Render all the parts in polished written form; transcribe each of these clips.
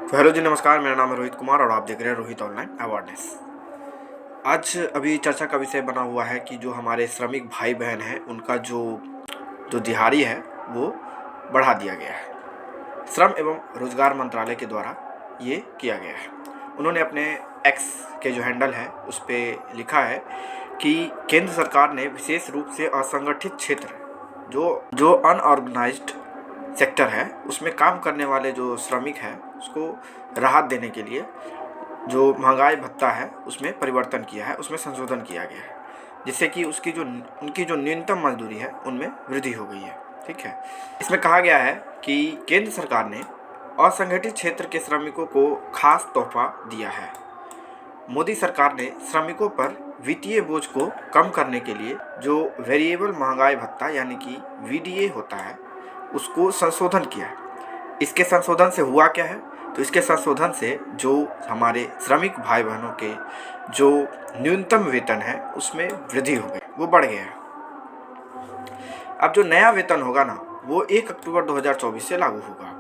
तो हेलो जी, नमस्कार। मेरा नाम है रोहित कुमार और आप देख रहे हैं रोहित ऑनलाइन अवेयरनेस। आज अभी चर्चा का विषय बना हुआ है कि जो हमारे श्रमिक भाई बहन हैं उनका जो जो दिहाड़ी है वो बढ़ा दिया गया है। श्रम एवं रोजगार मंत्रालय के द्वारा ये किया गया है। उन्होंने अपने एक्स के जो हैंडल है उस पर लिखा है कि केंद्र सरकार ने विशेष रूप से असंगठित क्षेत्र जो जो अनऑर्गेनाइज्ड सेक्टर है उसमें काम करने वाले जो श्रमिक हैं उसको राहत देने के लिए जो महंगाई भत्ता है उसमें परिवर्तन किया है, उसमें संशोधन किया गया है, जिससे कि उनकी जो न्यूनतम मजदूरी है उनमें वृद्धि हो गई है। ठीक है। इसमें कहा गया है कि केंद्र सरकार ने असंगठित क्षेत्र के श्रमिकों को खास तोहफा दिया है। मोदी सरकार ने श्रमिकों पर वित्तीय बोझ को कम करने के लिए जो वेरिएबल महंगाई भत्ता यानी कि वीडीए होता है उसको संशोधन किया है। इसके संशोधन से हुआ क्या है? तो इसके संशोधन से जो हमारे श्रमिक भाई बहनों के जो न्यूनतम वेतन है उसमें वृद्धि हो गई, वो बढ़ गया है। अब जो नया वेतन होगा ना वो 1 अक्टूबर 2024 से लागू होगा।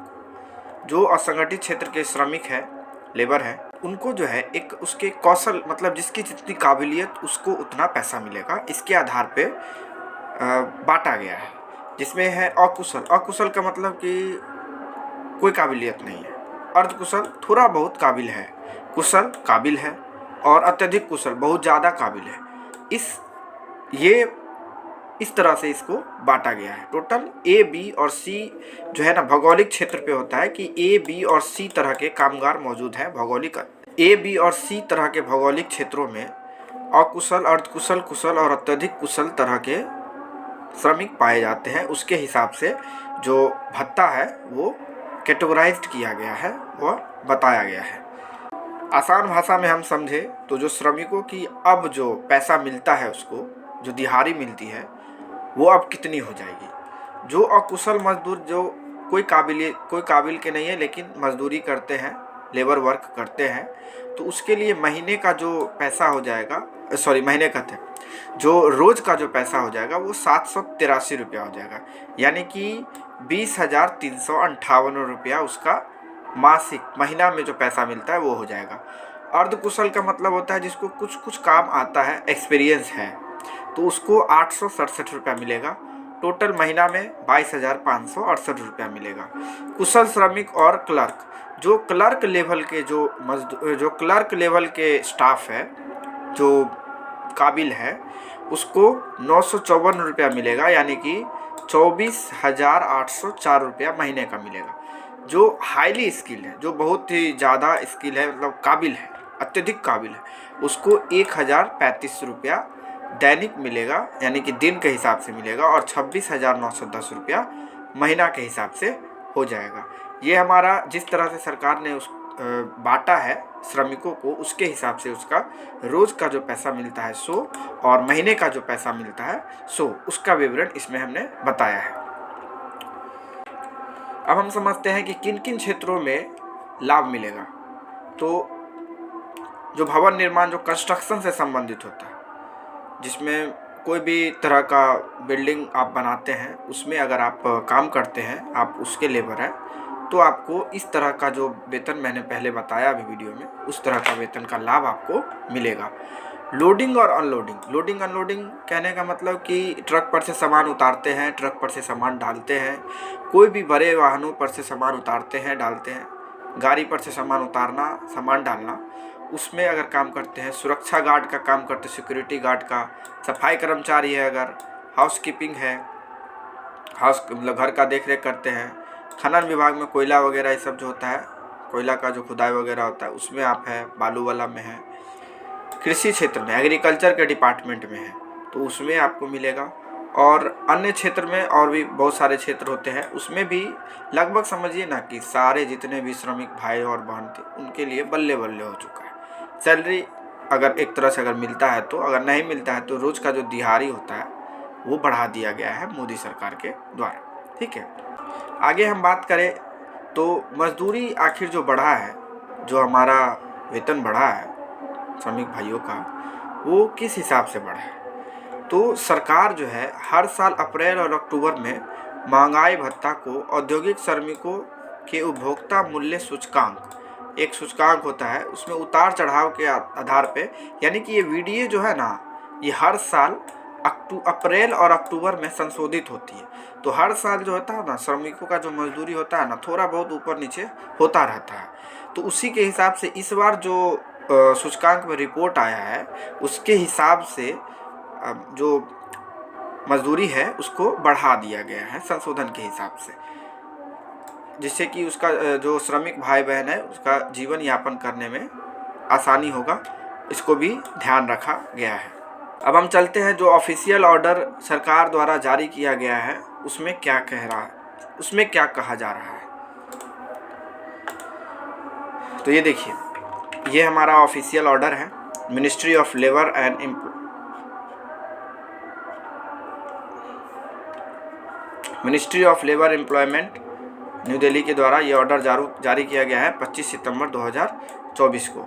जो असंगठित क्षेत्र के श्रमिक है, लेबर है, उनको जो है एक उसके कौशल मतलब जिसकी जितनी काबिलियत उसको उतना पैसा मिलेगा, इसके आधार पे बांटा गया है। जिसमें है अकुशल का मतलब कि कोई काबिलियत नहीं है, अर्धकुशल थोड़ा बहुत काबिल है, कुशल काबिल है और अत्यधिक कुशल बहुत ज़्यादा काबिल है। इस तरह से इसको बांटा गया है। टोटल ए, बी और सी जो है ना भौगोलिक क्षेत्र पे होता है कि ए, बी और सी तरह के कामगार मौजूद हैं। भौगोलिक ए, बी और सी तरह के भौगोलिक क्षेत्रों में अकुशल, अर्धकुशल, कुशल और अत्यधिक कुशल तरह के श्रमिक पाए जाते हैं। उसके हिसाब से जो भत्ता है वो कैटेगराइज्ड किया गया है, वह बताया गया है। आसान भाषा में हम समझे तो जो श्रमिकों की अब जो पैसा मिलता है उसको जो दिहाड़ी मिलती है वो अब कितनी हो जाएगी। जो अकुशल मजदूर जो कोई काबिल के नहीं है लेकिन मजदूरी करते हैं, लेबर वर्क करते हैं, तो उसके लिए महीने का जो पैसा हो जाएगा, महीने का थे जो रोज़ का जो पैसा हो जाएगा वो 783 रुपया हो जाएगा, यानी कि 20,358 रुपया उसका मासिक महीना में जो पैसा मिलता है वो हो जाएगा। अर्धकुशल का मतलब होता है जिसको कुछ कुछ काम आता है, एक्सपीरियंस है, तो उसको 867 रुपया मिलेगा। टोटल महीना में 22,568 रुपया मिलेगा। कुशल श्रमिक और क्लर्क, जो क्लर्क लेवल के स्टाफ है जो काबिल है उसको 954 रुपया मिलेगा, यानी कि 24,804 रुपया महीने का मिलेगा। जो हाईली स्किल है, जो बहुत ही ज़्यादा स्किल है, मतलब काबिल है, अत्यधिक काबिल है, उसको 1,035 रुपया दैनिक मिलेगा, यानी कि दिन के हिसाब से मिलेगा, और 26,910 रुपया महीना के हिसाब से हो जाएगा। ये हमारा जिस तरह से सरकार ने उस बांटा है श्रमिकों को, उसके हिसाब से उसका रोज़ का जो पैसा मिलता है 100 और महीने का जो पैसा मिलता है 100, उसका विवरण इसमें हमने बताया है। अब हम समझते हैं कि किन किन क्षेत्रों में लाभ मिलेगा। तो जो भवन निर्माण, जो कंस्ट्रक्शन से संबंधित होता है, जिसमें कोई भी तरह का बिल्डिंग आप बनाते हैं, उसमें अगर आप काम करते हैं, आप उसके लेबर हैं, तो आपको इस तरह का जो वेतन मैंने पहले बताया अभी वीडियो में, उस तरह का वेतन का लाभ आपको मिलेगा। लोडिंग और अनलोडिंग कहने का मतलब कि ट्रक पर से सामान उतारते हैं, ट्रक पर से सामान डालते हैं, कोई भी बड़े वाहनों पर से सामान उतारते हैं, डालते हैं, गाड़ी पर से सामान उतारना, सामान डालना, उसमें अगर काम करते हैं, सुरक्षा गार्ड का काम करते हैं, सिक्योरिटी गार्ड का, सफाई कर्मचारी है, अगर हाउस कीपिंग है, मतलब घर का देख रेख करते हैं, खनन विभाग में कोयला वगैरह ये सब जो होता है, कोयला का जो खुदाई वगैरह होता है उसमें आप है, बालू वाला में है, कृषि क्षेत्र में, एग्रीकल्चर के डिपार्टमेंट में है तो उसमें आपको मिलेगा। और अन्य क्षेत्र में और भी बहुत सारे क्षेत्र होते हैं, उसमें भी लगभग समझिए ना कि सारे जितने भी श्रमिक भाई और बहन थे उनके लिए बल्ले बल्ले हो चुका है। सैलरी अगर एक तरह से अगर मिलता है तो, अगर नहीं मिलता है तो रोज़ का जो दिहाड़ी होता है वो बढ़ा दिया गया है मोदी सरकार के द्वारा। ठीक है। आगे हम बात करें तो मजदूरी आखिर जो बढ़ा है, जो हमारा वेतन बढ़ा है श्रमिक भाइयों का, वो किस हिसाब से बढ़ा है। तो सरकार जो है हर साल अप्रैल और अक्टूबर में महंगाई भत्ता को औद्योगिक श्रमिकों के उपभोक्ता मूल्य सूचकांक एक सूचकांक होता है, उसमें उतार चढ़ाव के आधार पे, यानी कि ये वीडीए जो है ना, ये हर साल अप्रैल और अक्टूबर में संशोधित होती है। तो हर साल जो होता है ना, श्रमिकों का जो मजदूरी होता है ना, थोड़ा बहुत ऊपर नीचे होता रहता है। तो उसी के हिसाब से इस बार जो सूचकांक में रिपोर्ट आया है, उसके हिसाब से जो मजदूरी है उसको बढ़ा दिया गया है संशोधन के हिसाब से, जिससे कि उसका जो श्रमिक भाई बहन है उसका जीवन यापन करने में आसानी होगा। इसको भी ध्यान रखा गया है। अब हम चलते हैं जो ऑफिशियल ऑर्डर सरकार द्वारा जारी किया गया है उसमें क्या कह रहा है, उसमें क्या कहा जा रहा है। तो ये देखिए, ये हमारा ऑफिशियल ऑर्डर है। Ministry of labour employment new Delhi के द्वारा ये ऑर्डर जारी किया गया है 25 सितंबर 2024 को।